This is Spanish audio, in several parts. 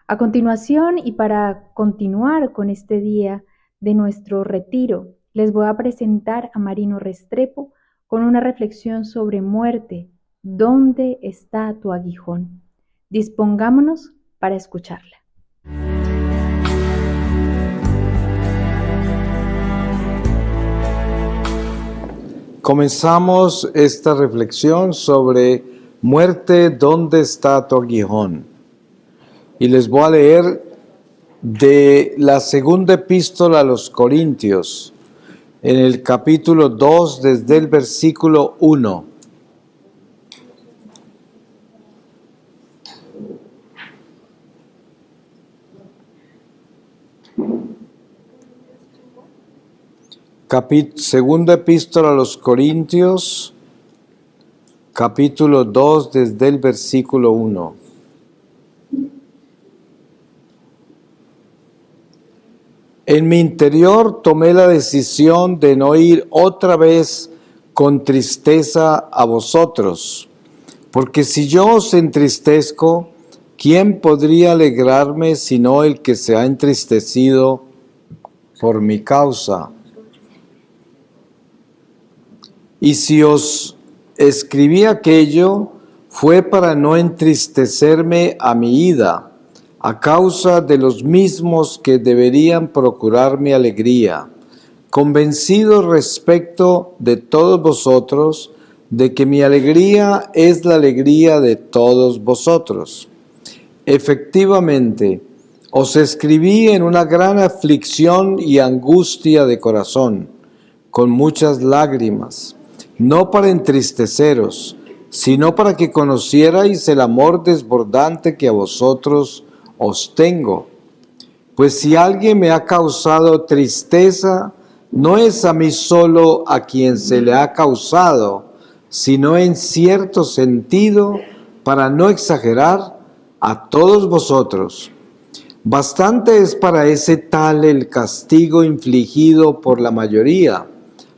A continuación, y para continuar con este día de nuestro retiro, les voy a presentar a Marino Restrepo con una reflexión sobre muerte. ¿Dónde está tu aguijón? Dispongámonos para escucharla. Comenzamos esta reflexión sobre muerte, ¿dónde está tu aguijón? Y les voy a leer de la segunda epístola a los Corintios, en el capítulo 2, desde el versículo 1. Segunda epístola a los Corintios, capítulo 2, desde el versículo 1. En mi interior tomé la decisión de no ir otra vez con tristeza a vosotros, porque si yo os entristezco, ¿quién podría alegrarme sino el que se ha entristecido por mi causa? Y si os escribí aquello, fue para no entristecerme a mi ida, a causa de los mismos que deberían procurar mi alegría, convencido respecto de todos vosotros, de que mi alegría es la alegría de todos vosotros. Efectivamente, os escribí en una gran aflicción y angustia de corazón, con muchas lágrimas, no para entristeceros, sino para que conocierais el amor desbordante que a vosotros os tengo. Pues si alguien me ha causado tristeza, no es a mí solo a quien se le ha causado, sino en cierto sentido, para no exagerar, a todos vosotros. Bastante es para ese tal el castigo infligido por la mayoría,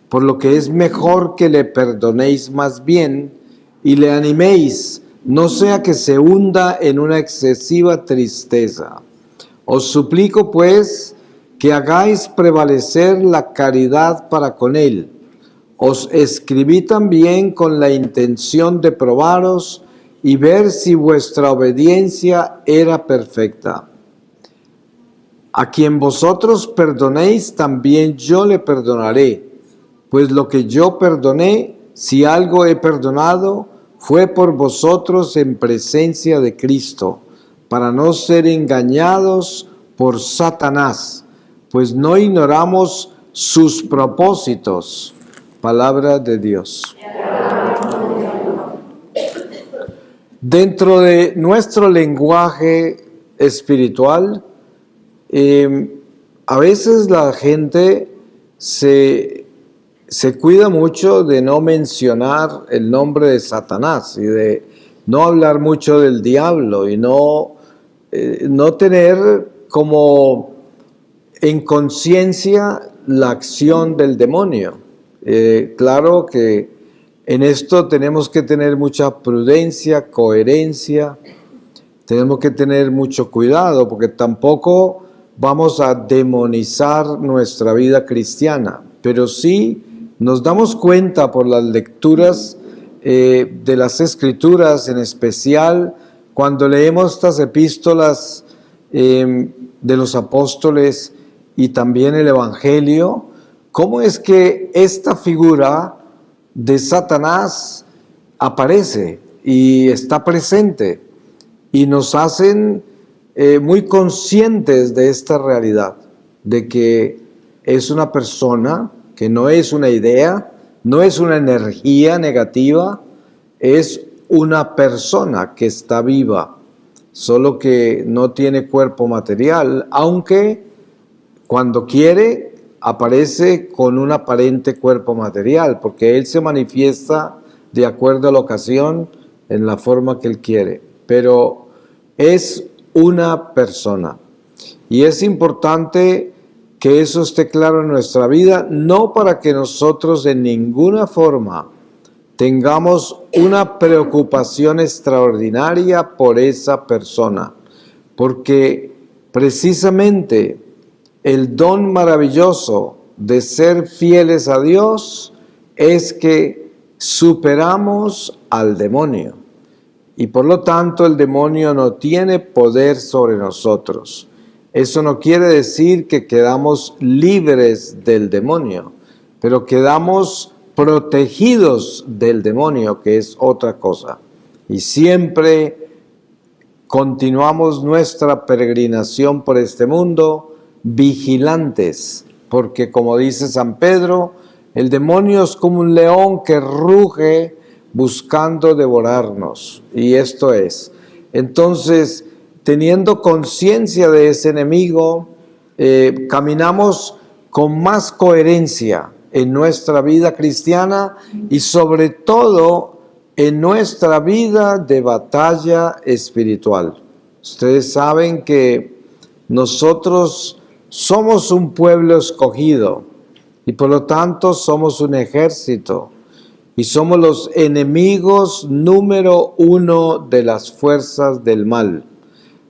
por lo que es mejor que le perdonéis más bien y le animéis, no sea que se hunda en una excesiva tristeza. Os suplico, pues, que hagáis prevalecer la caridad para con él. Os escribí también con la intención de probaros y ver si vuestra obediencia era perfecta. A quien vosotros perdonéis, también yo le perdonaré, pues lo que yo perdoné, si algo he perdonado, fue por vosotros en presencia de Cristo, para no ser engañados por Satanás, pues no ignoramos sus propósitos. Palabra de Dios. Dentro de nuestro lenguaje espiritual, a veces la gente se cuida mucho de no mencionar el nombre de Satanás y de no hablar mucho del diablo y no tener como en conciencia la acción del demonio. Claro que en esto tenemos que tener mucha prudencia, coherencia, tenemos que tener mucho cuidado porque tampoco vamos a demonizar nuestra vida cristiana, pero sí nos damos cuenta por las lecturas de las Escrituras, en especial cuando leemos estas epístolas de los apóstoles y también el Evangelio, cómo es que esta figura de Satanás aparece y está presente y nos hacen muy conscientes de esta realidad, de que es una persona, que no es una idea, no es una energía negativa, es una persona que está viva, solo que no tiene cuerpo material, aunque cuando quiere aparece con un aparente cuerpo material, porque Él se manifiesta de acuerdo a la ocasión en la forma que Él quiere, pero es una persona. Y es importante que eso esté claro en nuestra vida, no para que nosotros de ninguna forma tengamos una preocupación extraordinaria por esa persona, porque precisamente el don maravilloso de ser fieles a Dios es que superamos al demonio y por lo tanto el demonio no tiene poder sobre nosotros. Eso no quiere decir que quedamos libres del demonio, pero quedamos protegidos del demonio, que es otra cosa. Y siempre continuamos nuestra peregrinación por este mundo vigilantes, porque como dice San Pedro, el demonio es como un león que ruge buscando devorarnos. Y esto es. Entonces, teniendo conciencia de ese enemigo, caminamos con más coherencia en nuestra vida cristiana y sobre todo en nuestra vida de batalla espiritual. Ustedes saben que nosotros somos un pueblo escogido y por lo tanto somos un ejército y somos los enemigos número uno de las fuerzas del mal.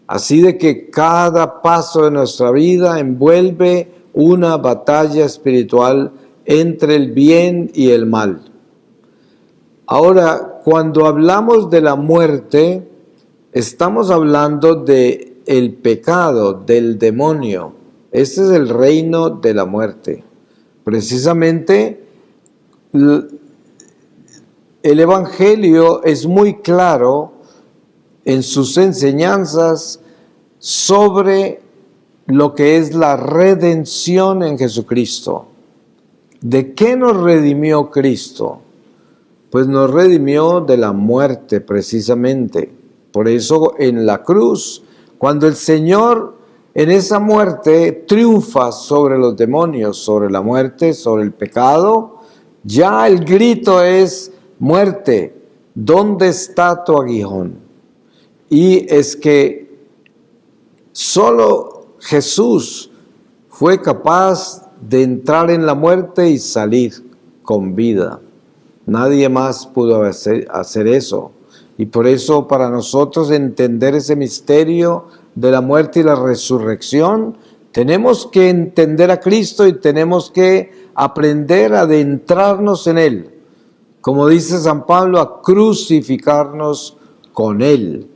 Así de que cada paso de nuestra vida envuelve una batalla espiritual entre el bien y el mal. Ahora, cuando hablamos de la muerte, estamos hablando de el pecado, del demonio. Ese es el reino de la muerte. Precisamente, el Evangelio es muy claro en sus enseñanzas sobre lo que es la redención en Jesucristo. ¿De qué nos redimió Cristo? Pues nos redimió de la muerte precisamente. Por eso en la cruz, cuando el Señor en esa muerte triunfa sobre los demonios, sobre la muerte, sobre el pecado, ya el grito es: muerte, ¿dónde está tu aguijón? Y es que solo Jesús fue capaz de entrar en la muerte y salir con vida. Nadie más pudo hacer eso. Y por eso para nosotros entender ese misterio de la muerte y la resurrección, tenemos que entender a Cristo y tenemos que aprender a adentrarnos en Él. Como dice San Pablo, a crucificarnos con Él.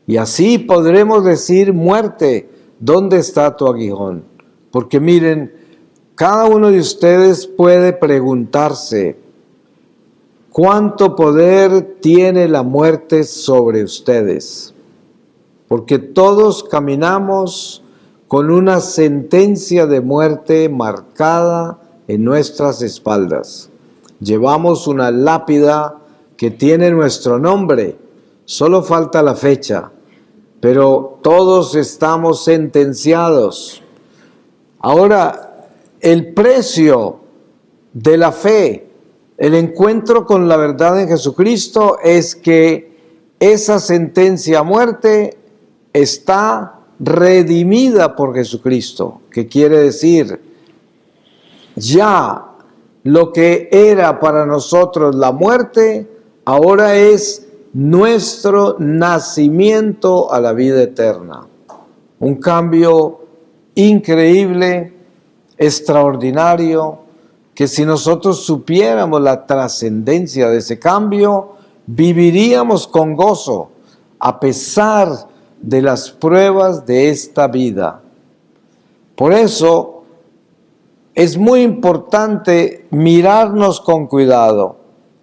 Y así podremos decir: muerte, ¿dónde está tu aguijón? Porque miren, cada uno de ustedes puede preguntarse: ¿cuánto poder tiene la muerte sobre ustedes? Porque todos caminamos con una sentencia de muerte marcada en nuestras espaldas. Llevamos una lápida que tiene nuestro nombre, solo falta la fecha, pero todos estamos sentenciados. Ahora, el precio de la fe, el encuentro con la verdad en Jesucristo, es que esa sentencia a muerte está redimida por Jesucristo, que quiere decir, ya lo que era para nosotros la muerte, ahora es nuestro nacimiento a la vida eterna. Un cambio increíble, extraordinario, que si nosotros supiéramos la trascendencia de ese cambio, viviríamos con gozo, a pesar de las pruebas de esta vida. Por eso es muy importante mirarnos con cuidado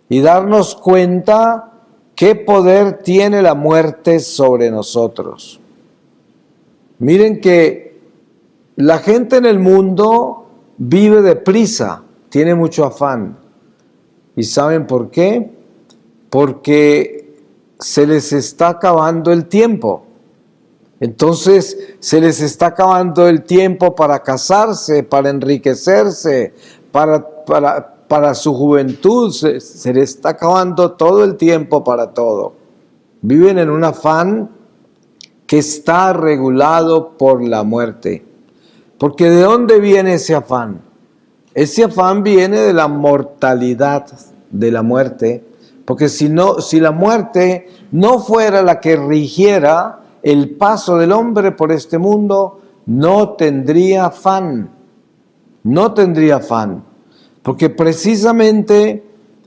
y darnos cuenta qué poder tiene la muerte sobre nosotros. Miren que la gente en el mundo vive deprisa, tiene mucho afán. ¿Y saben por qué? Porque se les está acabando el tiempo. Entonces se les está acabando el tiempo para casarse, para enriquecerse, para su juventud. Se les está acabando todo el tiempo para todo. Viven en un afán que está regulado por la muerte. Porque ¿de dónde viene ese afán? Ese afán viene de la mortalidad, de la muerte. Porque si la muerte no fuera la que rigiera el paso del hombre por este mundo, no tendría afán. No tendría afán. Porque precisamente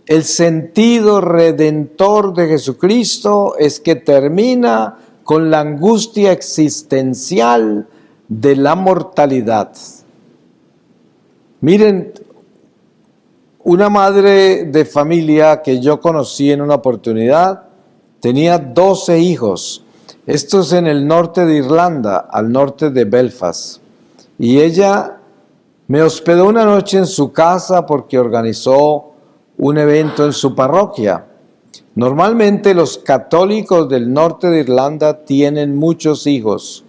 el sentido redentor de Jesucristo es que termina con la angustia existencial de la mortalidad. Miren, una madre de familia que yo conocí en una oportunidad tenía 12 hijos. Esto es en el norte de Irlanda, al norte de Belfast. Y ella me hospedó una noche en su casa porque organizó un evento en su parroquia. Normalmente los católicos del norte de Irlanda tienen muchos hijos.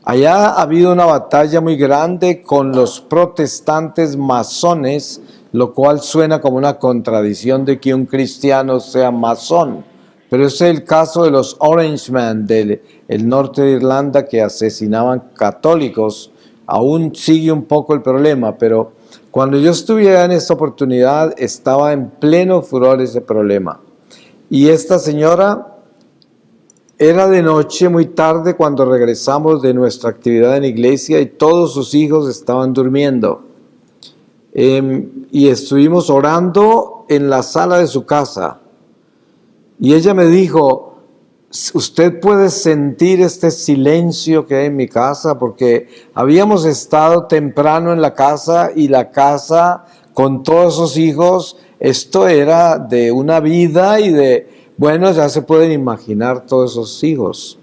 Allá ha habido una batalla muy grande con los protestantes masones, lo cual suena como una contradicción de que un cristiano sea masón. Pero ese es el caso de los Orangemen del norte de Irlanda que asesinaban católicos. Aún sigue un poco el problema, pero cuando yo estuve en esta oportunidad estaba en pleno furor ese problema. Y esta señora, era de noche, muy tarde, cuando regresamos de nuestra actividad en iglesia y todos sus hijos estaban durmiendo. Y estuvimos orando en la sala de su casa. Y ella me dijo, usted puede sentir este silencio que hay en mi casa, porque habíamos estado temprano en la casa y la casa con todos esos hijos, esto era de una vida y de, bueno, ya se pueden imaginar todos esos hijos.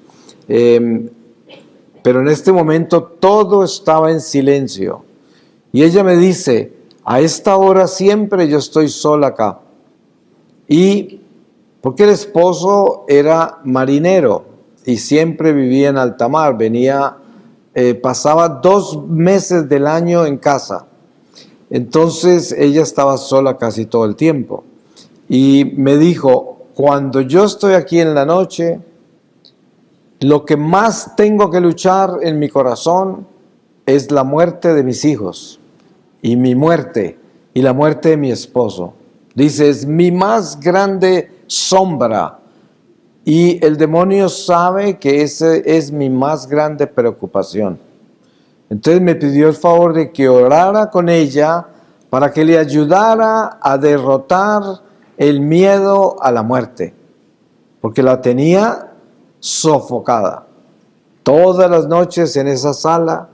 Pero en este momento todo estaba en silencio. Y ella me dice, a esta hora siempre yo estoy sola acá. Y porque el esposo era marinero y siempre vivía en alta mar, pasaba 2 meses del año en casa. Entonces ella estaba sola casi todo el tiempo. Y me dijo, cuando yo estoy aquí en la noche, lo que más tengo que luchar en mi corazón es la muerte de mis hijos y mi muerte y la muerte de mi esposo. Dice, es mi más grande sombra y el demonio sabe que esa es mi más grande preocupación. Entonces me pidió el favor de que orara con ella para que le ayudara a derrotar el miedo a la muerte, porque la tenía sofocada. Todas las noches en esa sala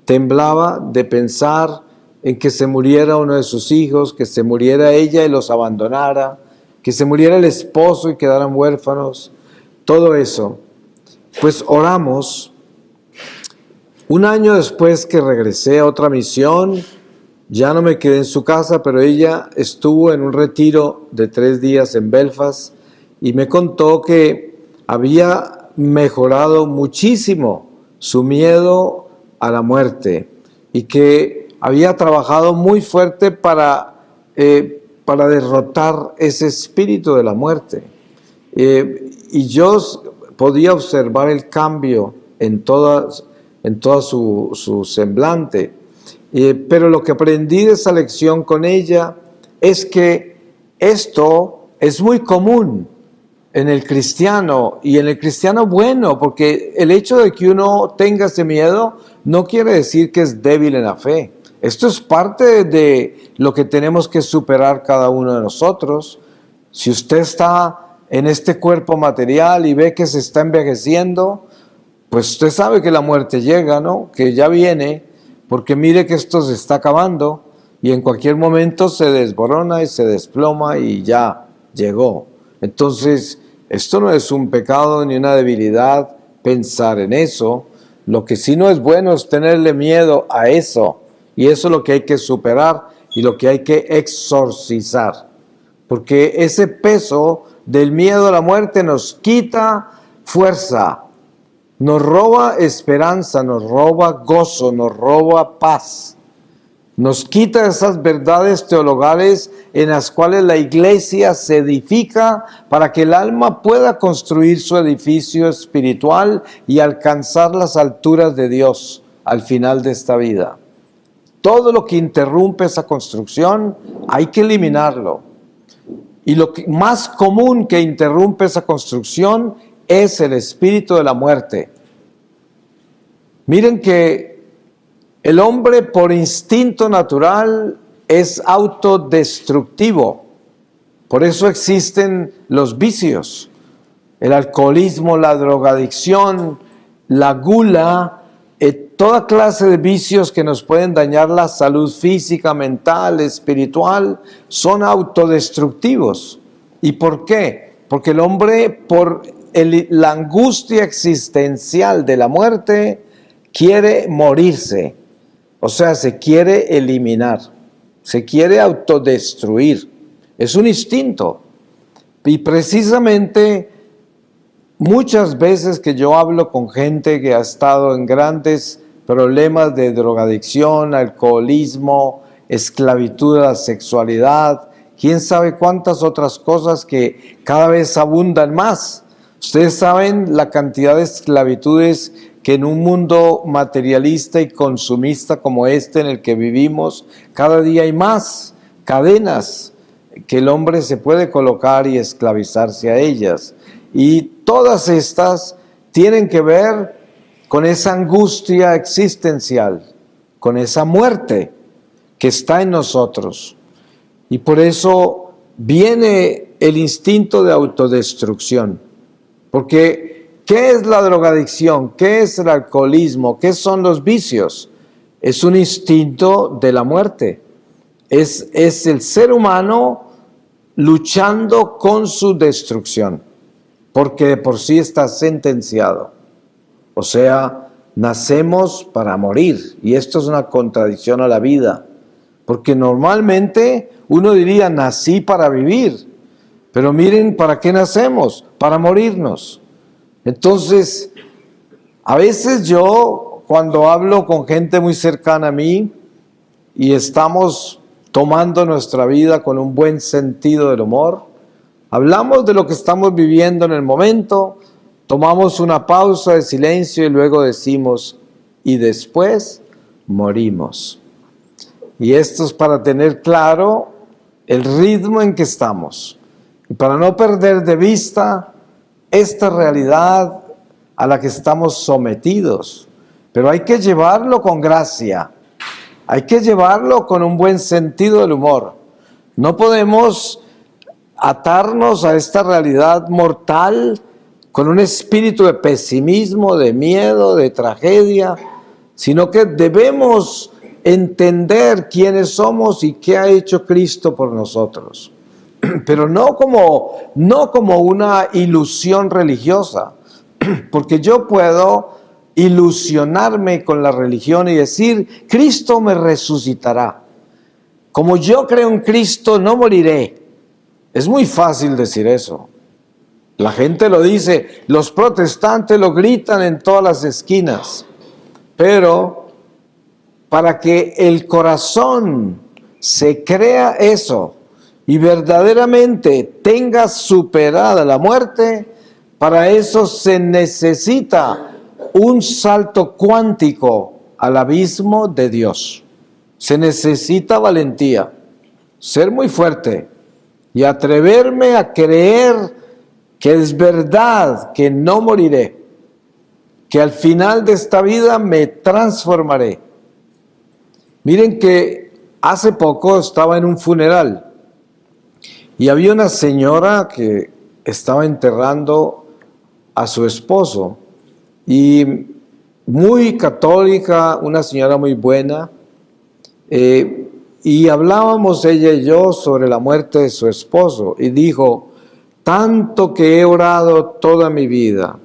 temblaba de pensar en que se muriera uno de sus hijos, que se muriera ella y los abandonara, que se muriera el esposo y quedaran huérfanos, todo eso. Pues oramos. Un año después que regresé a otra misión, ya no me quedé en su casa, pero ella estuvo en un retiro de 3 días en Belfast y me contó que había mejorado muchísimo su miedo a la muerte y que había trabajado muy fuerte para derrotar ese espíritu de la muerte. Y yo podía observar el cambio en toda su semblante. Pero lo que aprendí de esa lección con ella es que esto es muy común en el cristiano, y en el cristiano bueno, porque el hecho de que uno tenga ese miedo no quiere decir que es débil en la fe. Esto es parte de lo que tenemos que superar cada uno de nosotros. Si usted está en este cuerpo material y ve que se está envejeciendo, pues usted sabe que la muerte llega, ¿no? Que ya viene, porque mire que esto se está acabando y en cualquier momento se desborona y se desploma y ya llegó. Entonces, esto no es un pecado ni una debilidad pensar en eso. Lo que sí no es bueno es tenerle miedo a eso. Y eso es lo que hay que superar y lo que hay que exorcizar. Porque ese peso del miedo a la muerte nos quita fuerza, nos roba esperanza, nos roba gozo, nos roba paz. Nos quita esas verdades teologales en las cuales la iglesia se edifica para que el alma pueda construir su edificio espiritual y alcanzar las alturas de Dios al final de esta vida. Todo lo que interrumpe esa construcción hay que eliminarlo. Y lo más común que interrumpe esa construcción es el espíritu de la muerte. Miren que el hombre por instinto natural es autodestructivo. Por eso existen los vicios, el alcoholismo, la drogadicción, la gula, toda clase de vicios que nos pueden dañar la salud física, mental, espiritual, son autodestructivos. ¿Y por qué? Porque el hombre, por la angustia existencial de la muerte, quiere morirse. O sea, se quiere eliminar, se quiere autodestruir. Es un instinto. Y precisamente muchas veces que yo hablo con gente que ha estado en grandes problemas de drogadicción, alcoholismo, esclavitud de la sexualidad, quién sabe cuántas otras cosas que cada vez abundan más. Ustedes saben la cantidad de esclavitudes que en un mundo materialista y consumista como este en el que vivimos, cada día hay más cadenas que el hombre se puede colocar y esclavizarse a ellas. Y todas estas tienen que ver con esa angustia existencial, con esa muerte que está en nosotros. Y por eso viene el instinto de autodestrucción, porque ¿qué es la drogadicción? ¿Qué es el alcoholismo? ¿Qué son los vicios? Es un instinto de la muerte. Es el ser humano luchando con su destrucción, porque de por sí está sentenciado. O sea, nacemos para morir, y esto es una contradicción a la vida, porque normalmente uno diría, nací para vivir, pero miren, ¿para qué nacemos? Para morirnos. Entonces, a veces yo, cuando hablo con gente muy cercana a mí y estamos tomando nuestra vida con un buen sentido del humor, hablamos de lo que estamos viviendo en el momento, tomamos una pausa de silencio y luego decimos, y después morimos. Y esto es para tener claro el ritmo en que estamos y para no perder de vista esta realidad a la que estamos sometidos. Pero hay que llevarlo con gracia, hay que llevarlo con un buen sentido del humor. No podemos atarnos a esta realidad mortal con un espíritu de pesimismo, de miedo, de tragedia, sino que debemos entender quiénes somos y qué ha hecho Cristo por nosotros. Pero no como una ilusión religiosa, porque yo puedo ilusionarme con la religión y decir, Cristo me resucitará. Como yo creo en Cristo, no moriré. Es muy fácil decir eso. La gente lo dice, los protestantes lo gritan en todas las esquinas, pero para que el corazón se crea eso y verdaderamente tenga superada la muerte, para eso se necesita un salto cuántico al abismo de Dios. Se necesita valentía, ser muy fuerte y atreverme a creer que es verdad que no moriré, que al final de esta vida me transformaré. Miren que hace poco estaba en un funeral y había una señora que estaba enterrando a su esposo y muy católica, una señora muy buena, y hablábamos ella y yo sobre la muerte de su esposo y dijo, tanto que he orado toda mi vida,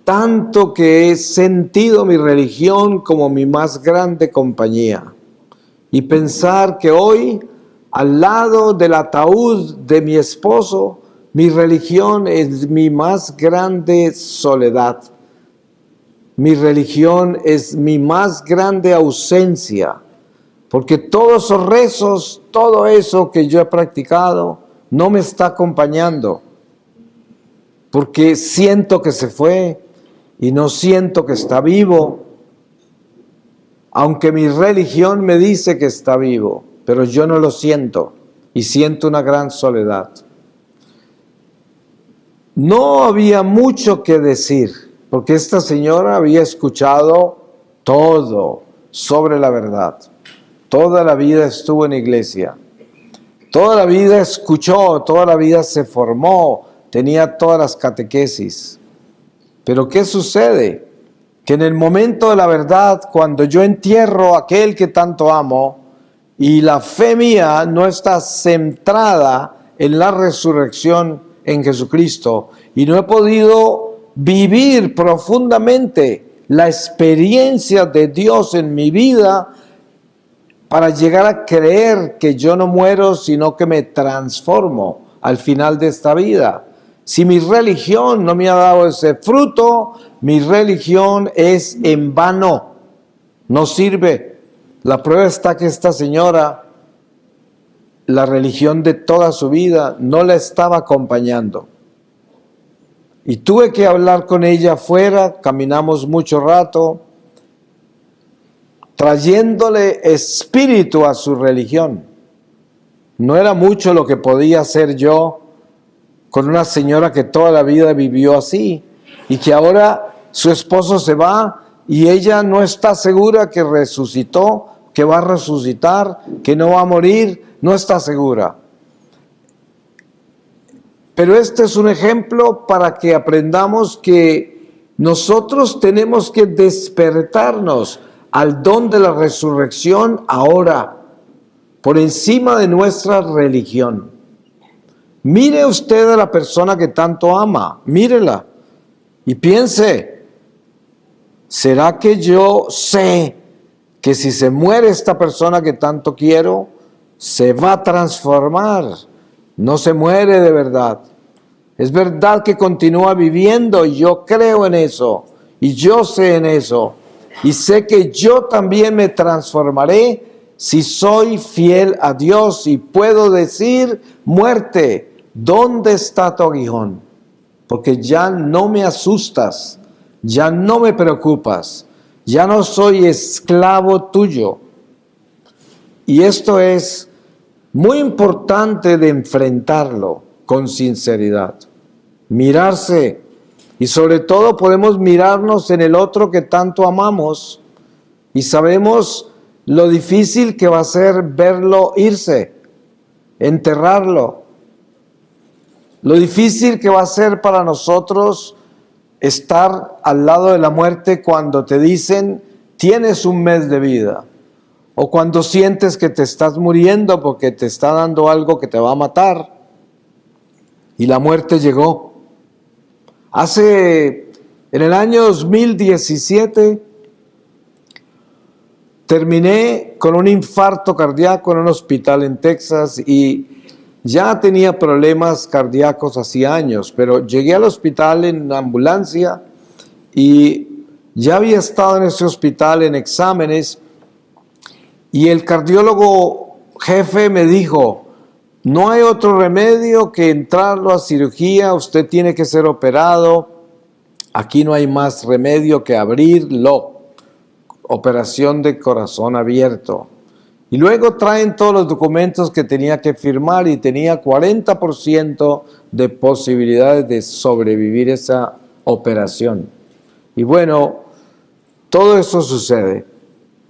tanto que he sentido mi religión como mi más grande compañía, y pensar que hoy, al lado del ataúd de mi esposo, mi religión es mi más grande soledad. Mi religión es mi más grande ausencia. porque todos esos rezos, todo eso que yo he practicado, no me está acompañando, porque siento que se fue y no siento que está vivo, aunque mi religión me dice que está vivo, pero yo no lo siento y siento una gran soledad. No había mucho que decir, porque esta señora había escuchado todo sobre la verdad. Toda la vida estuvo en iglesia, toda la vida escuchó, toda la vida se formó, tenía todas las catequesis. Pero ¿qué sucede? Que en el momento de la verdad, cuando yo entierro a aquel que tanto amo y la fe mía no está centrada en la resurrección en Jesucristo y no he podido vivir profundamente la experiencia de Dios en mi vida para llegar a creer que yo no muero, sino que me transformo al final de esta vida. Si mi religión no me ha dado ese fruto, mi religión es en vano, no sirve. La prueba está que esta señora, la religión de toda su vida, no la estaba acompañando. Y tuve que hablar con ella afuera, caminamos mucho rato, trayéndole espíritu a su religión. No era mucho lo que podía hacer yo con una señora que toda la vida vivió así y que ahora su esposo se va y ella no está segura que resucitó, que va a resucitar, que no va a morir, no está segura. Pero este es un ejemplo para que aprendamos que nosotros tenemos que despertarnos al don de la resurrección ahora, por encima de nuestra religión. Mire usted a la persona que tanto ama, mírela y piense, ¿será que yo sé que si se muere esta persona que tanto quiero, se va a transformar? No se muere de verdad. Es verdad que continúa viviendo y yo creo en eso y yo sé en eso. Y sé que yo también me transformaré si soy fiel a Dios y puedo decir, muerte, ¿dónde está tu aguijón? Porque ya no me asustas, ya no me preocupas, ya no soy esclavo tuyo. Y esto es muy importante de enfrentarlo con sinceridad, mirarse. Y sobre todo podemos mirarnos en el otro que tanto amamos y sabemos lo difícil que va a ser verlo irse, enterrarlo. Lo difícil que va a ser para nosotros estar al lado de la muerte cuando te dicen tienes un mes de vida o cuando sientes que te estás muriendo porque te está dando algo que te va a matar y la muerte llegó. En el año 2017, terminé con un infarto cardíaco en un hospital en Texas y ya tenía problemas cardíacos hacía años, pero llegué al hospital en ambulancia y ya había estado en ese hospital en exámenes y el cardiólogo jefe me dijo, no hay otro remedio que entrarlo a cirugía, usted tiene que ser operado, aquí no hay más remedio que abrirlo, operación de corazón abierto. Y luego traen todos los documentos que tenía que firmar y tenía 40% de posibilidades de sobrevivir esa operación. Y bueno, todo eso sucede.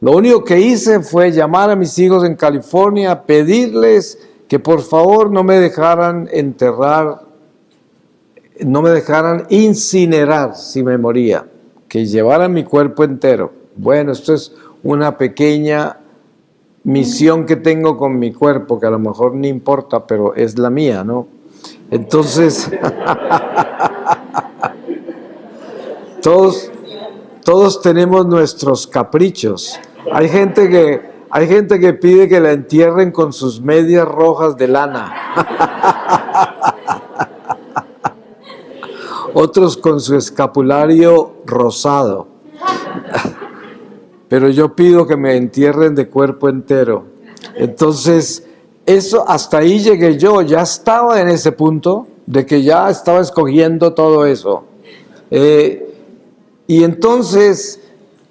Lo único que hice fue llamar a mis hijos en California, pedirles que por favor no me dejaran enterrar, no me dejaran incinerar si me moría, que llevaran mi cuerpo entero. Bueno, esto es una pequeña misión que tengo con mi cuerpo, que a lo mejor no importa, pero es la mía, ¿no? Entonces, todos tenemos nuestros caprichos. Hay gente que pide que la entierren con sus medias rojas de lana. Otros con su escapulario rosado. pero yo pido que me entierren de cuerpo entero. Entonces, eso, hasta ahí llegué yo, ya estaba en ese punto de que ya estaba escogiendo todo eso. Y entonces,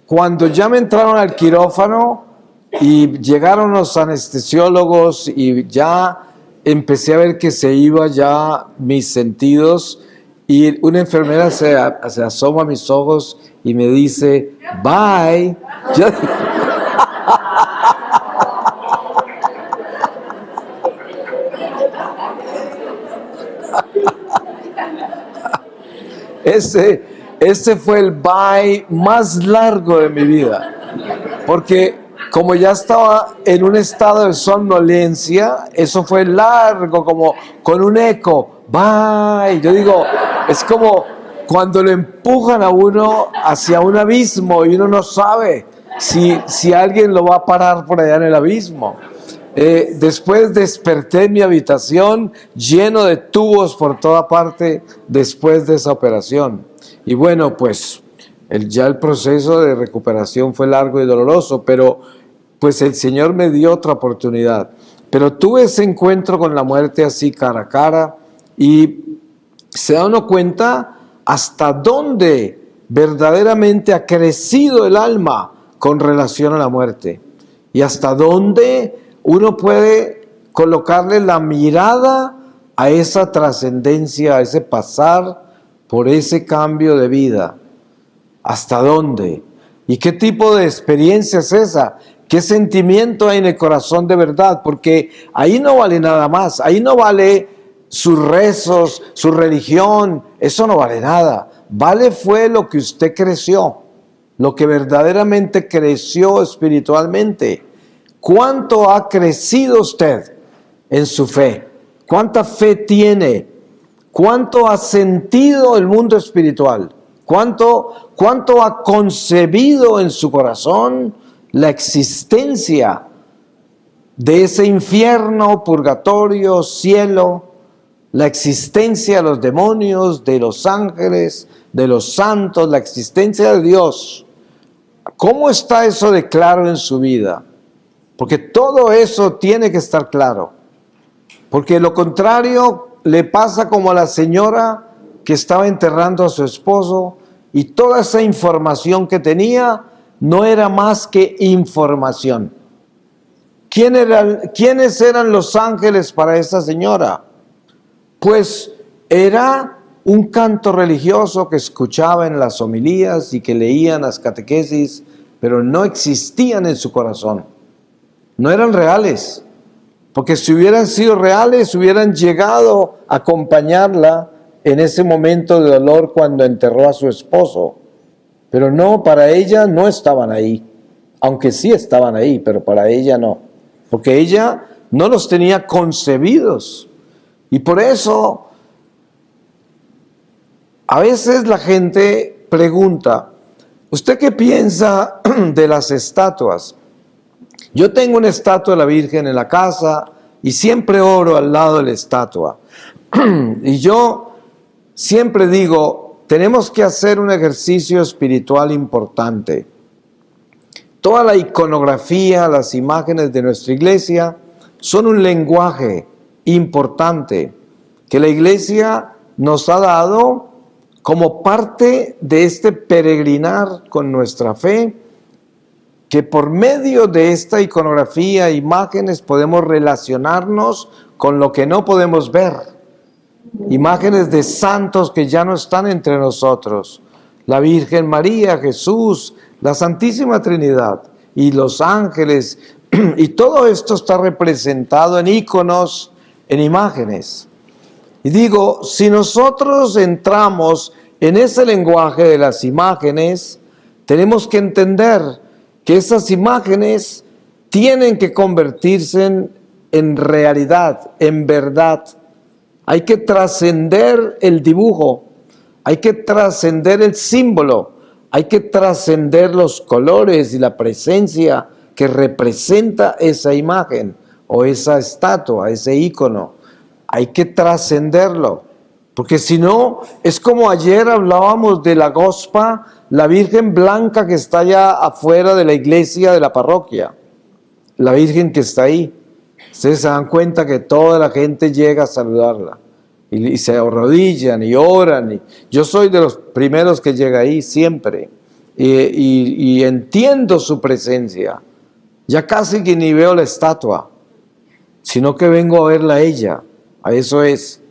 cuando ya me entraron al quirófano y llegaron los anestesiólogos y ya empecé a ver que se iba ya mis sentidos, y una enfermera se asoma a mis ojos y me dice, bye. Ese fue el bye más largo de mi vida, porque como ya estaba en un estado de somnolencia, eso fue largo, como con un eco, bye. Yo digo, es como cuando lo empujan a uno hacia un abismo y uno no sabe si alguien lo va a parar por allá en el abismo. Después desperté en mi habitación lleno de tubos por toda parte después de esa operación. Y bueno, pues ya el proceso de recuperación fue largo y doloroso, pero pues el Señor me dio otra oportunidad. Pero tuve ese encuentro con la muerte así cara a cara, y se da uno cuenta hasta dónde verdaderamente ha crecido el alma con relación a la muerte, y hasta dónde uno puede colocarle la mirada a esa trascendencia, a ese pasar por ese cambio de vida. ¿Hasta dónde? ¿Y qué tipo de experiencia es esa? ¿Qué sentimiento hay en el corazón de verdad? Porque ahí no vale nada más, ahí no vale sus rezos, su religión, eso no vale nada. Vale fue lo que usted creció, lo que verdaderamente creció espiritualmente. ¿Cuánto ha crecido usted en su fe? ¿Cuánta fe tiene? ¿Cuánto ha sentido el mundo espiritual? ¿Cuánto ha concebido en su corazón la existencia de ese infierno, purgatorio, cielo, la existencia de los demonios, de los ángeles, de los santos, la existencia de Dios? ¿Cómo está eso de claro en su vida? Porque todo eso tiene que estar claro. Porque lo contrario le pasa como a la señora que estaba enterrando a su esposo, y toda esa información que tenía no era más que información. ¿Quiénes eran los ángeles para esa señora? Pues era un canto religioso que escuchaba en las homilías y que leían las catequesis, pero no existían en su corazón. No eran reales, porque si hubieran sido reales, hubieran llegado a acompañarla en ese momento de dolor cuando enterró a su esposo. Pero no, para ella no estaban ahí, aunque sí estaban ahí, pero para ella no, porque ella no los tenía concebidos. Y por eso, a veces la gente pregunta, ¿usted qué piensa de las estatuas? Yo tengo una estatua de la Virgen en la casa y siempre oro al lado de la estatua. Y yo siempre digo, tenemos que hacer un ejercicio espiritual importante. Toda la iconografía, las imágenes de nuestra iglesia son un lenguaje importante que la iglesia nos ha dado como parte de este peregrinar con nuestra fe, que por medio de esta iconografía, imágenes, podemos relacionarnos con lo que no podemos ver. Imágenes de santos que ya no están entre nosotros. La Virgen María, Jesús, la Santísima Trinidad y los ángeles. Y todo esto está representado en iconos, en imágenes. Y digo, si nosotros entramos en ese lenguaje de las imágenes, tenemos que entender que esas imágenes tienen que convertirse en realidad, en verdad. Hay que trascender el dibujo, hay que trascender el símbolo, hay que trascender los colores y la presencia que representa esa imagen o esa estatua, ese ícono. Hay que trascenderlo, porque si no, es como ayer hablábamos de la gospa la Virgen blanca que está allá afuera de la iglesia de la parroquia. La Virgen que está ahí. Ustedes se dan cuenta que toda la gente llega a saludarla. Y se arrodillan y oran. Yo soy de los primeros que llega ahí siempre. Y entiendo su presencia. Ya casi que ni veo la estatua, sino que vengo a verla a ella. A eso es.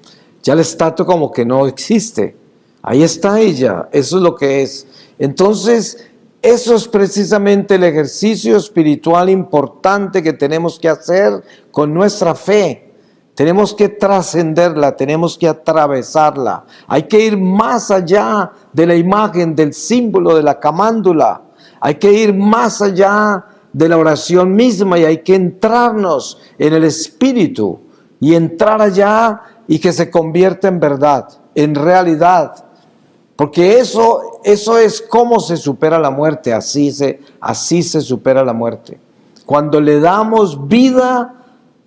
Ya la estatua como que no existe. Ahí está ella. Eso es lo que es. Entonces, eso es precisamente el ejercicio espiritual importante que tenemos que hacer con nuestra fe. Tenemos que trascenderla, tenemos que atravesarla. Hay que ir más allá de la imagen, del símbolo, de la camándula. Hay que ir más allá de la oración misma y hay que entrarnos en el Espíritu y entrar allá y que se convierta en verdad, en realidad. Porque eso es cómo se supera la muerte, así se supera la muerte. Cuando le damos vida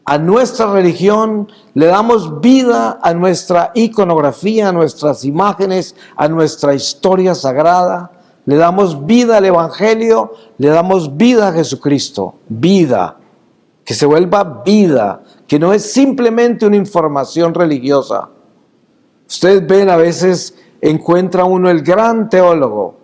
a nuestra religión, le damos vida a nuestra iconografía, a nuestras imágenes, a nuestra historia sagrada, le damos vida al Evangelio, le damos vida a Jesucristo, vida, que se vuelva vida, que no es simplemente una información religiosa. Ustedes ven, a veces encuentra uno el gran teólogo,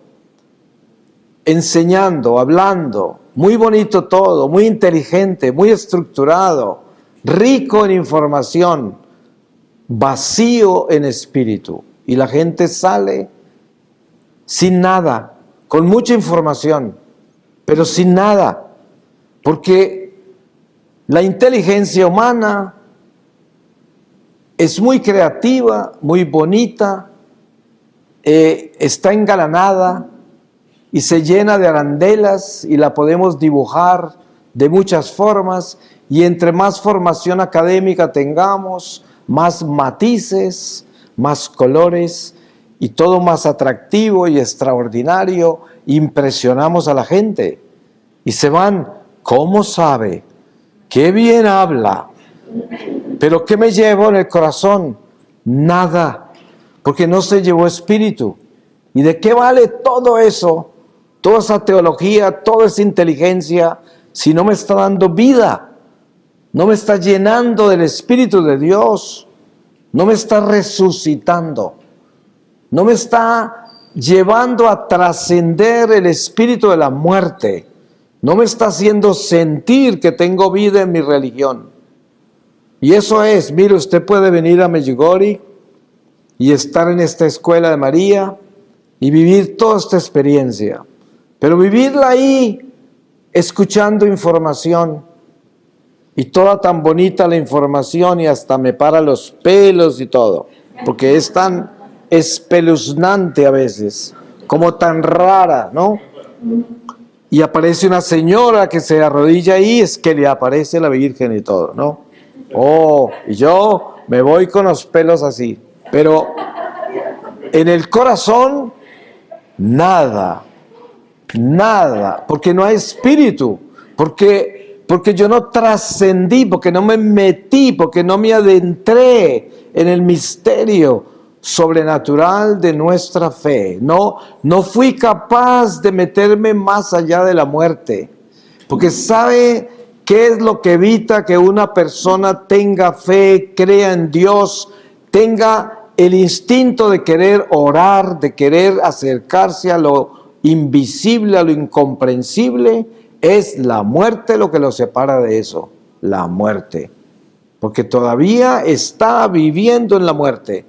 enseñando, hablando, muy bonito todo, muy inteligente, muy estructurado, rico en información, vacío en espíritu. Y la gente sale sin nada, con mucha información, pero sin nada. Porque la inteligencia humana es muy creativa, muy bonita, está engalanada y se llena de arandelas y la podemos dibujar de muchas formas, y entre más formación académica tengamos, más matices, más colores y todo más atractivo y extraordinario, impresionamos a la gente y se van, ¿cómo sabe? ¡Qué bien habla! ¿Pero qué me llevo en el corazón? Nada, porque no se llevó espíritu. ¿Y de qué vale todo eso, toda esa teología, toda esa inteligencia, si no me está dando vida? No me está llenando del Espíritu de Dios, no me está resucitando, no me está llevando a trascender el espíritu de la muerte, no me está haciendo sentir que tengo vida en mi religión. Y eso es, mire, usted puede venir a Medjugorje y estar en esta escuela de María y vivir toda esta experiencia, pero vivirla ahí escuchando información, y toda tan bonita la información y hasta me para los pelos y todo, porque es tan espeluznante a veces, como tan rara, ¿no? Y aparece una señora que se arrodilla ahí, es que le aparece la Virgen y todo, ¿no? Oh, y yo me voy con los pelos así, pero en el corazón nada, porque no hay espíritu, porque yo no trascendí, porque no me metí, porque no me adentré en el misterio sobrenatural de nuestra fe. No fui capaz de meterme más allá de la muerte, porque ¿sabe qué es lo que evita que una persona tenga fe, crea en Dios, tenga el instinto de querer orar, de querer acercarse a lo invisible, a lo incomprensible? Es la muerte lo que lo separa de eso, la muerte. Porque todavía está viviendo en la muerte.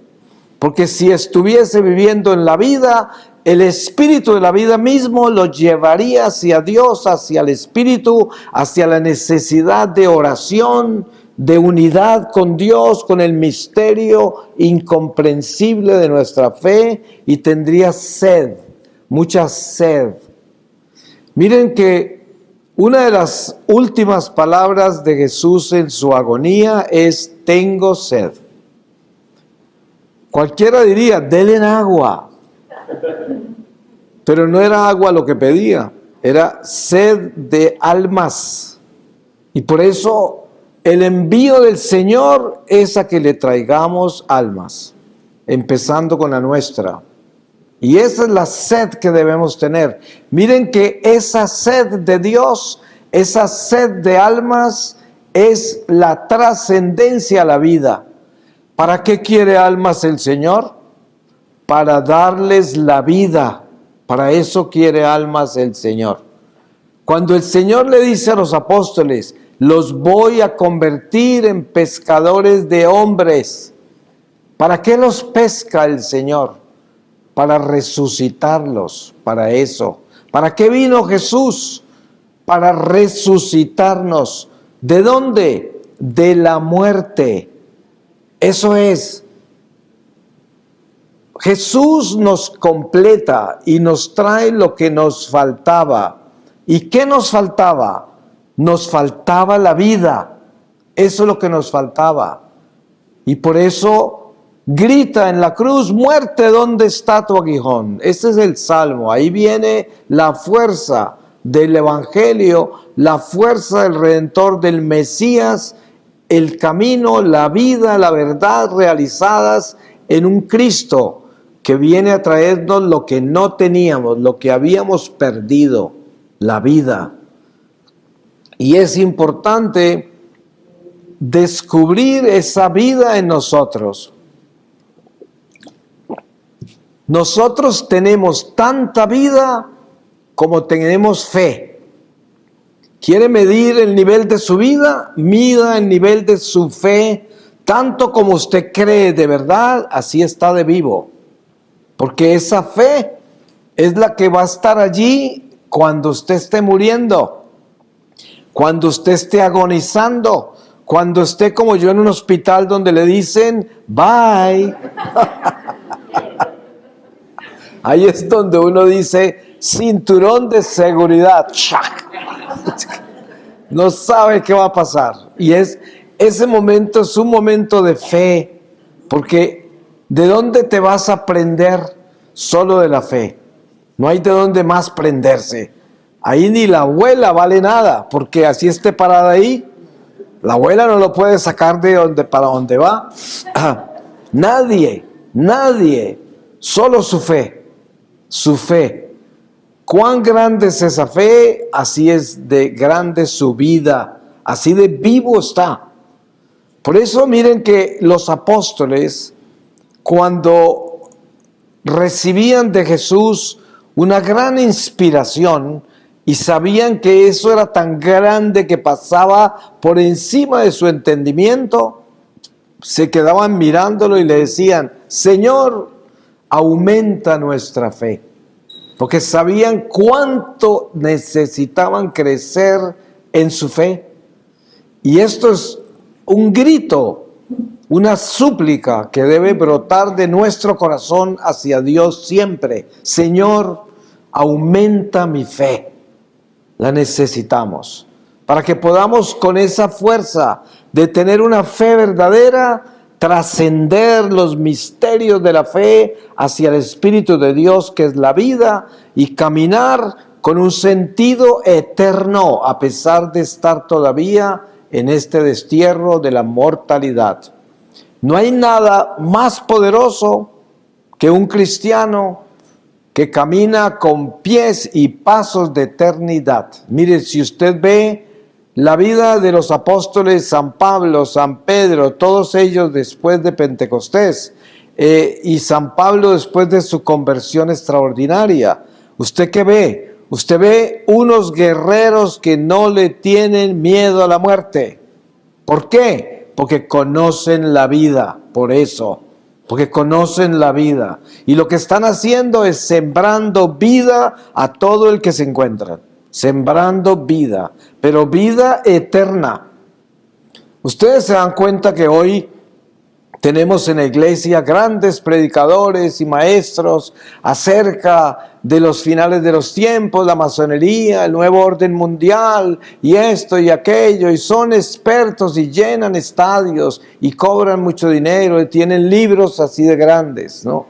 Porque si estuviese viviendo en la vida, el espíritu de la vida mismo lo llevaría hacia Dios, hacia el espíritu, hacia la necesidad de oración, de unidad con Dios, con el misterio incomprensible de nuestra fe, y tendría sed, mucha sed. Miren que una de las últimas palabras de Jesús en su agonía es: tengo sed. Cualquiera diría, denle agua. Pero no era agua lo que pedía, era sed de almas. Y por eso el envío del Señor es a que le traigamos almas, empezando con la nuestra. Y esa es la sed que debemos tener. Miren que esa sed de Dios, esa sed de almas, es la trascendencia a la vida. ¿Para qué quiere almas el Señor? Para darles la vida. Para eso quiere almas el Señor. Cuando el Señor le dice a los apóstoles, los voy a convertir en pescadores de hombres. ¿Para qué los pesca el Señor? Para resucitarlos, para eso. ¿Para qué vino Jesús? Para resucitarnos. ¿De dónde? De la muerte. Eso es. Jesús nos completa y nos trae lo que nos faltaba. ¿Y qué nos faltaba? Nos faltaba la vida. Eso es lo que nos faltaba. Y por eso grita en la cruz, muerte, ¿dónde está tu aguijón? Ese es el Salmo. Ahí viene la fuerza del Evangelio, la fuerza del Redentor, del Mesías, el camino, la vida, la verdad realizadas en un Cristo que viene a traernos lo que no teníamos, lo que habíamos perdido, la vida. Y es importante descubrir esa vida en nosotros. Nosotros tenemos tanta vida como tenemos fe. ¿Quiere medir el nivel de su vida? Mida el nivel de su fe, tanto como usted cree de verdad, así está de vivo. Porque esa fe es la que va a estar allí cuando usted esté muriendo, cuando usted esté agonizando, cuando esté como yo en un hospital donde le dicen, bye. Ahí es donde uno dice, cinturón de seguridad. No sabe qué va a pasar. Y ese momento es un momento de fe, porque ¿de dónde te vas a prender? Solo de la fe. No hay de dónde más prenderse. Ahí ni la abuela vale nada, porque así esté parada ahí, la abuela no lo puede sacar de donde para donde va. Nadie, solo su fe, su fe. ¿Cuán grande es esa fe? Así es de grande su vida, así de vivo está. Por eso miren que los apóstoles, cuando recibían de Jesús una gran inspiración y sabían que eso era tan grande que pasaba por encima de su entendimiento, se quedaban mirándolo y le decían, Señor, aumenta nuestra fe, porque sabían cuánto necesitaban crecer en su fe. Y esto es un grito, una súplica que debe brotar de nuestro corazón hacia Dios siempre. Señor, aumenta mi fe. La necesitamos para que podamos con esa fuerza de tener una fe verdadera, trascender los misterios de la fe hacia el Espíritu de Dios, que es la vida, y caminar con un sentido eterno a pesar de estar todavía en este destierro de la mortalidad. No hay nada más poderoso que un cristiano que camina con pies y pasos de eternidad. Mire, si usted ve la vida de los apóstoles, San Pablo, San Pedro, todos ellos después de Pentecostés, y San Pablo después de su conversión extraordinaria, ¿usted qué ve? Usted ve unos guerreros que no le tienen miedo a la muerte. ¿Por qué? Porque conocen la vida, por eso. Porque conocen la vida. Y lo que están haciendo es sembrando vida a todo el que se encuentra. Sembrando vida, pero vida eterna. Ustedes se dan cuenta que hoy tenemos en la iglesia grandes predicadores y maestros acerca de los finales de los tiempos, la masonería, el nuevo orden mundial y esto y aquello, y son expertos y llenan estadios y cobran mucho dinero y tienen libros así de grandes, ¿no?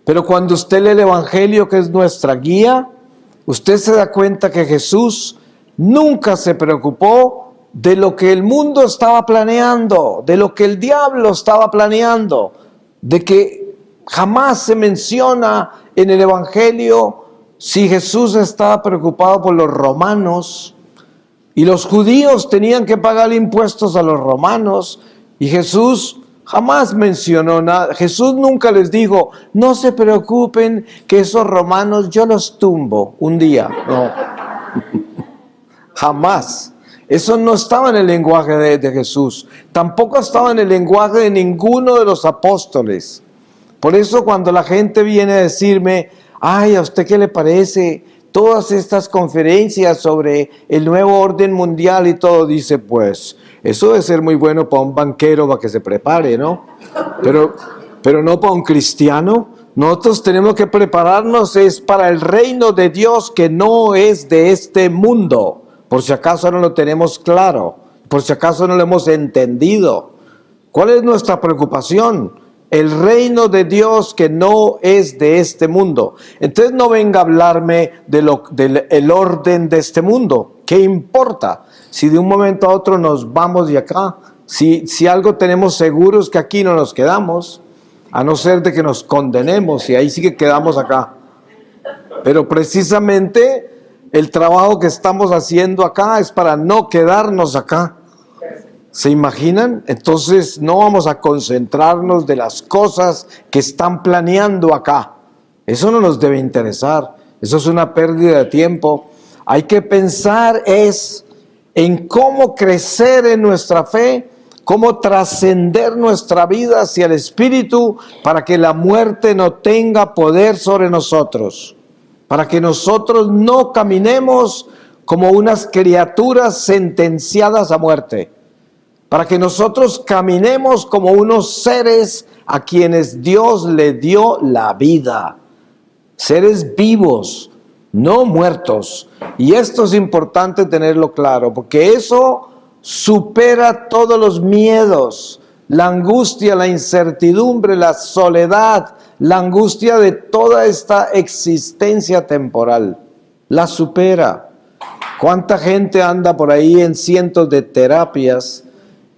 Pero cuando usted lee el Evangelio, que es nuestra guía, usted se da cuenta que Jesús nunca se preocupó de lo que el mundo estaba planeando, de lo que el diablo estaba planeando, de que Jamás se menciona en el Evangelio si Jesús estaba preocupado por los romanos, y los judíos tenían que pagar impuestos a los romanos, y Jesús jamás mencionó nada. Jesús nunca les dijo, no se preocupen que esos romanos yo los tumbo un día. No, jamás. Eso no estaba en el lenguaje de Jesús. Tampoco estaba en el lenguaje de ninguno de los apóstoles. Por eso cuando la gente viene a decirme, ay, ¿a usted qué le parece todas estas conferencias sobre el nuevo orden mundial y todo? Dice, pues, eso debe ser muy bueno para un banquero para que se prepare, ¿no? Pero no para un cristiano. Nosotros tenemos que prepararnos es para el reino de Dios que no es de este mundo. Por si acaso no lo tenemos claro, por si acaso no lo hemos entendido. ¿Cuál es nuestra preocupación? El reino de Dios que no es de este mundo. Entonces no venga a hablarme del orden de este mundo. ¿Qué importa? Si de un momento a otro nos vamos de acá, si algo tenemos seguro es que aquí no nos quedamos, a no ser de que nos condenemos y ahí sí que quedamos acá. Pero precisamente el trabajo que estamos haciendo acá es para no quedarnos acá. ¿Se imaginan? Entonces no vamos a concentrarnos de las cosas que están planeando acá. Eso no nos debe interesar. Eso es una pérdida de tiempo. Hay que pensar en cómo crecer en nuestra fe, cómo trascender nuestra vida hacia el Espíritu para que la muerte no tenga poder sobre nosotros. Para que nosotros no caminemos como unas criaturas sentenciadas a muerte. Para que nosotros caminemos como unos seres a quienes Dios le dio la vida. Seres vivos, no muertos. Y esto es importante tenerlo claro, porque eso supera todos los miedos, la angustia, la incertidumbre, la soledad, la angustia de toda esta existencia temporal. La supera. ¿Cuánta gente anda por ahí en cientos de terapias,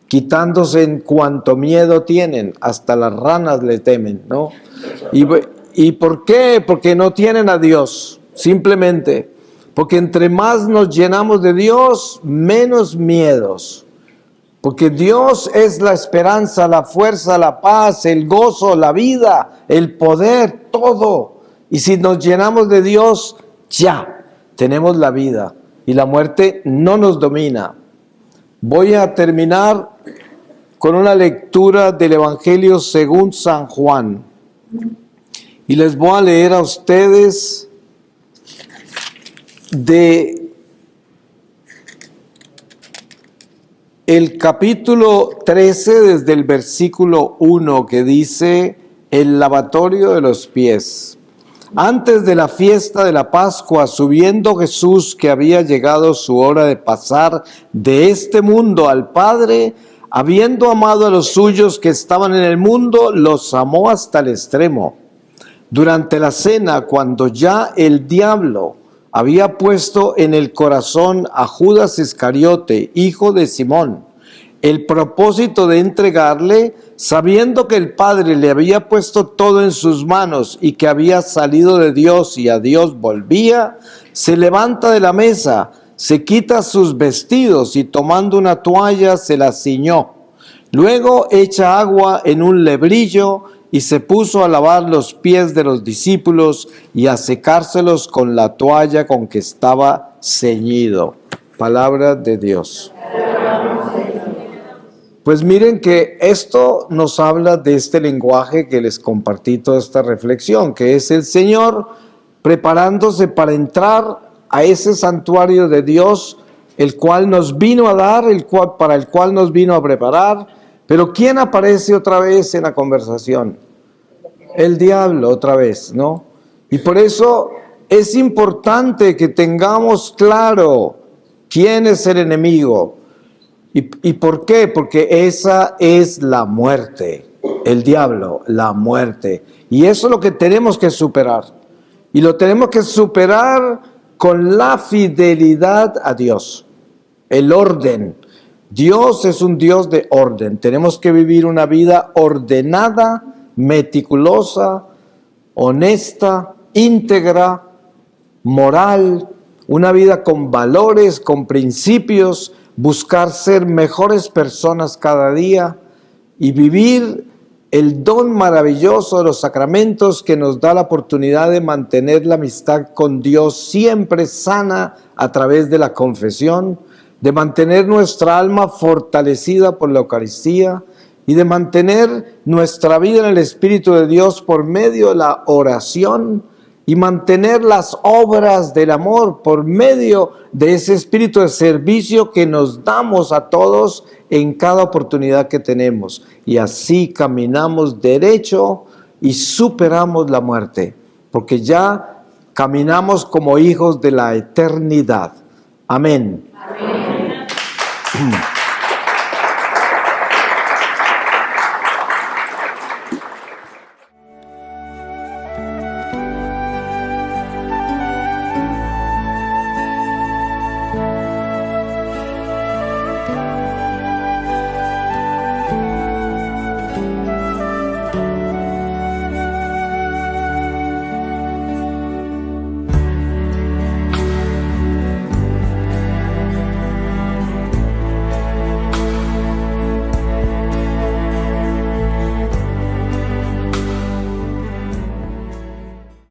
quitándose en cuanto miedo tienen? Hasta las ranas le temen, ¿no? ¿Y por qué? Porque no tienen a Dios, simplemente. Porque entre más nos llenamos de Dios, menos miedos. Porque Dios es la esperanza, la fuerza, la paz, el gozo, la vida, el poder, todo. Y si nos llenamos de Dios, ya tenemos la vida. Y la muerte no nos domina. Voy a terminar con una lectura del Evangelio según San Juan. Y les voy a leer a ustedes de el capítulo 13, desde el versículo 1, que dice, el lavatorio de los pies. Antes de la fiesta de la Pascua, subiendo Jesús, que había llegado su hora de pasar de este mundo al Padre, habiendo amado a los suyos que estaban en el mundo, los amó hasta el extremo. Durante la cena, cuando ya el diablo había puesto en el corazón a Judas Iscariote, hijo de Simón, el propósito de entregarle, sabiendo que el Padre le había puesto todo en sus manos y que había salido de Dios y a Dios volvía, se levanta de la mesa, se quita sus vestidos y tomando una toalla se la ciñó. Luego echa agua en un lebrillo y se puso a lavar los pies de los discípulos y a secárselos con la toalla con que estaba ceñido. Palabra de Dios. Pues miren que esto nos habla de este lenguaje que les compartí toda esta reflexión, que es el Señor preparándose para entrar a ese santuario de Dios, el cual nos vino a dar, para el cual nos vino a preparar. Pero ¿quién aparece otra vez en la conversación? El diablo otra vez, ¿no? Y por eso es importante que tengamos claro quién es el enemigo. ¿Y por qué? Porque esa es la muerte, el diablo, la muerte. Y eso es lo que tenemos que superar. Y lo tenemos que superar con la fidelidad a Dios, el orden. Dios es un Dios de orden. Tenemos que vivir una vida ordenada meticulosa, honesta, íntegra, moral, una vida con valores, con principios, buscar ser mejores personas cada día y vivir el don maravilloso de los sacramentos que nos da la oportunidad de mantener la amistad con Dios siempre sana a través de la confesión, de mantener nuestra alma fortalecida por la Eucaristía y de mantener nuestra vida en el Espíritu de Dios por medio de la oración y mantener las obras del amor por medio de ese espíritu de servicio que nos damos a todos en cada oportunidad que tenemos. Y así caminamos derecho y superamos la muerte, porque ya caminamos como hijos de la eternidad. Amén. Amén.